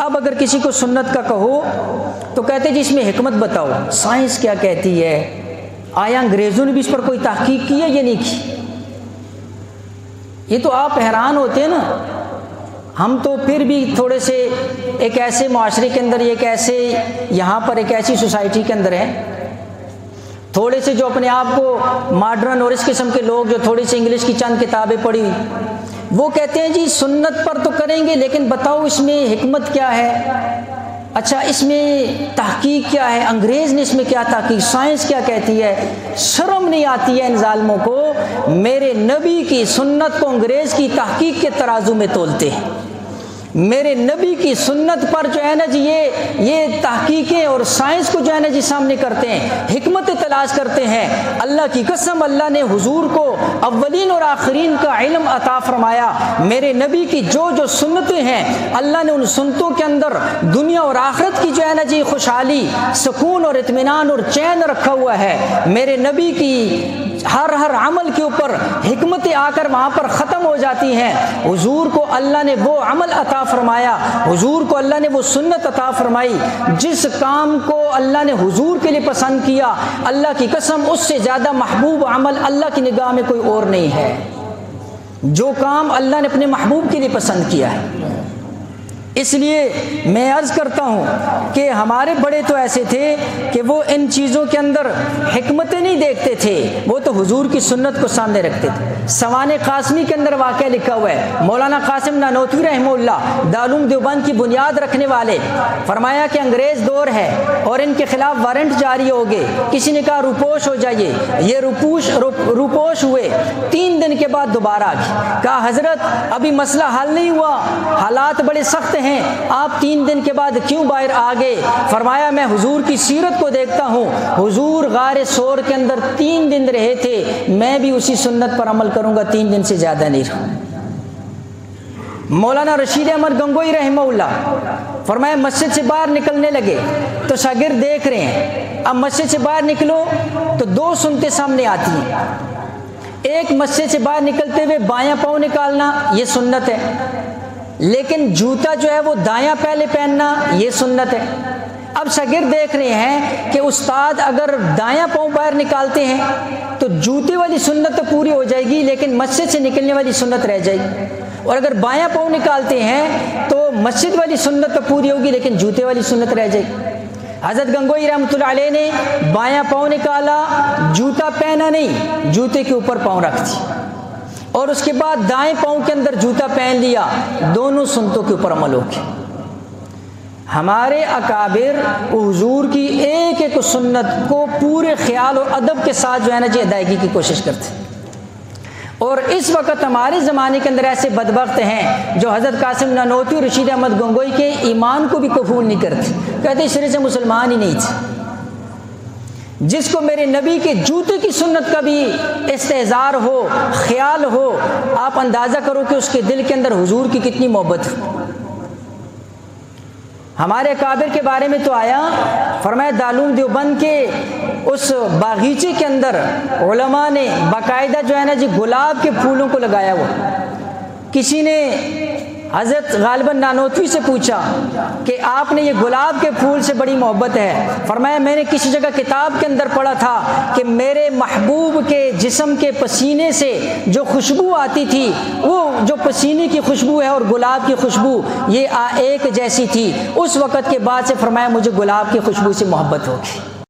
اب اگر کسی کو سنت کا کہو تو کہتے جی اس میں حکمت بتاؤ، سائنس کیا کہتی ہے، آیا انگریزوں نے بھی اس پر کوئی تحقیق کی ہے یا نہیں کی؟ یہ تو آپ حیران ہوتے ہیں نا۔ ہم تو پھر بھی تھوڑے سے ایک ایسے معاشرے کے اندر، ایک ایسے یہاں پر ایک ایسی سوسائٹی کے اندر ہیں، تھوڑے سے جو اپنے آپ کو ماڈرن اور اس قسم کے لوگ جو تھوڑی سی انگلش کی چند کتابیں پڑھی ہوئی، وہ کہتے ہیں جی سنت پر تو کریں گے لیکن بتاؤ اس میں حکمت کیا ہے، اچھا اس میں تحقیق کیا ہے، انگریز نے اس میں کیا تحقیق، سائنس کیا کہتی ہے۔ شرم نہیں آتی ہے ان ظالموں کو، میرے نبی کی سنت کو انگریز کی تحقیق کے ترازو میں تولتے ہیں، میرے نبی کی سنت پر جو ہے نا جی یہ تحقیقیں اور سائنس کو جو ہے نا جی سامنے کرتے ہیں، حکمت تلاش کرتے ہیں۔ اللہ کی قسم اللہ نے حضور کو اولین اور آخرین کا علم عطا فرمایا، میرے نبی کی جو جو سنتیں ہیں اللہ نے ان سنتوں کے اندر دنیا اور آخرت کی جو ہے نا جی خوشحالی، سکون اور اطمینان اور چین رکھا ہوا ہے۔ میرے نبی کی ہر عمل کے اوپر حکمتیں آ کر وہاں پر ختم ہو جاتی ہیں۔ حضور کو اللہ نے وہ عمل عطا فرمایا، حضور کو اللہ نے وہ سنت عطا فرمائی، جس کام کو اللہ نے حضور کے لیے پسند کیا، اللہ کی قسم اس سے زیادہ محبوب عمل اللہ کی نگاہ میں کوئی اور نہیں ہے۔ جو کام اللہ نے اپنے محبوب کے لیے پسند کیا ہے، اس لیے میں عرض کرتا ہوں کہ ہمارے بڑے تو ایسے تھے کہ وہ ان چیزوں کے اندر حکمتیں نہیں دیکھتے تھے، وہ تو حضور کی سنت کو سامنے رکھتے تھے۔ سوانح قاسمی کے اندر واقعہ لکھا ہوا ہے، مولانا قاسم نانوتوی رحمہ اللہ دارالعلوم دیوبند کی بنیاد رکھنے والے، فرمایا کہ انگریز دور ہے اور ان کے خلاف وارنٹ جاری ہو گئے، کسی نے کہا روپوش ہو جائیے، یہ روپوش ہوئے، 3 دن کے بعد دوبارہ آ گئے، کہا حضرت ابھی مسئلہ حل نہیں ہوا، حالات بڑے سخت ہیں، آپ 3 دن کے بعد کیوں باہر آ گئے؟ فرمایا میں حضور کی سیرت کو دیکھتا ہوں، حضور غار سور کے اندر 3 دن رہے تھے، میں بھی اسی سنت پر عمل کروں گا، 3 دن سے زیادہ نہیں رہا۔ مولانا رشید احمد گنگوئی رحمہ اللہ فرمایا مسجد سے باہر نکلنے لگے تو شاگرد دیکھ رہے ہیں، اب مسجد سے باہر نکلو تو 2 سنتیں سامنے آتی ہیں، ایک مسجد سے باہر نکلتے ہوئے بایاں پاؤں نکالنا، یہ سنت ہے، لیکن جوتا جو ہے وہ دایاں پہلے پہننا، یہ سنت ہے۔ اب شاگرد دیکھ رہے ہیں کہ استاد اگر دایاں پاؤں باہر نکالتے ہیں تو جوتے والی سنت تو پوری ہو جائے گی لیکن مسجد سے نکلنے والی سنت رہ جائے گی، اور اگر بایاں پاؤں نکالتے ہیں تو مسجد والی سنت تو پوری ہوگی لیکن جوتے والی سنت رہ جائے گی۔ حضرت گنگوئی رحمۃ اللہ علیہ نے بایاں پاؤں نکالا، جوتا پہنا نہیں، جوتے کے اوپر پاؤں رکھ دی، اور اس کے بعد دائیں پاؤں کے اندر جوتا پہن لیا، دونوں سنتوں کے اوپر عمل ہو گیا۔ ہمارے اکابر حضور کی ایک ایک سنت کو پورے خیال اور ادب کے ساتھ جو ہے نا جی ادائیگی کی کوشش کرتے، اور اس وقت ہمارے زمانے کے اندر ایسے بدبخت ہیں جو حضرت قاسم نانوتوی اور رشید احمد گنگوئی کے ایمان کو بھی قبول نہیں کرتے، کہتے اس طرح سے مسلمان ہی نہیں تھے۔ جس کو میرے نبی کے جوتے کی سنت کا بھی استحضار ہو، خیال ہو، آپ اندازہ کرو کہ اس کے دل کے اندر حضور کی کتنی محبت ہو۔ ہمارے اکابر کے بارے میں تو آیا، فرمایا دارالعلوم دیوبند کے اس باغیچے کے اندر علماء نے باقاعدہ جو ہے نا جی گلاب کے پھولوں کو لگایا ہوا۔ کسی نے حضرت غالباً نانوتوی سے پوچھا کہ آپ نے یہ گلاب کے پھول سے بڑی محبت ہے، فرمایا میں نے کسی جگہ کتاب کے اندر پڑھا تھا کہ میرے محبوب کے جسم کے پسینے سے جو خوشبو آتی تھی، وہ جو پسینے کی خوشبو ہے اور گلاب کی خوشبو یہ ایک جیسی تھی، اس وقت کے بعد سے فرمایا مجھے گلاب کی خوشبو سے محبت ہوگی۔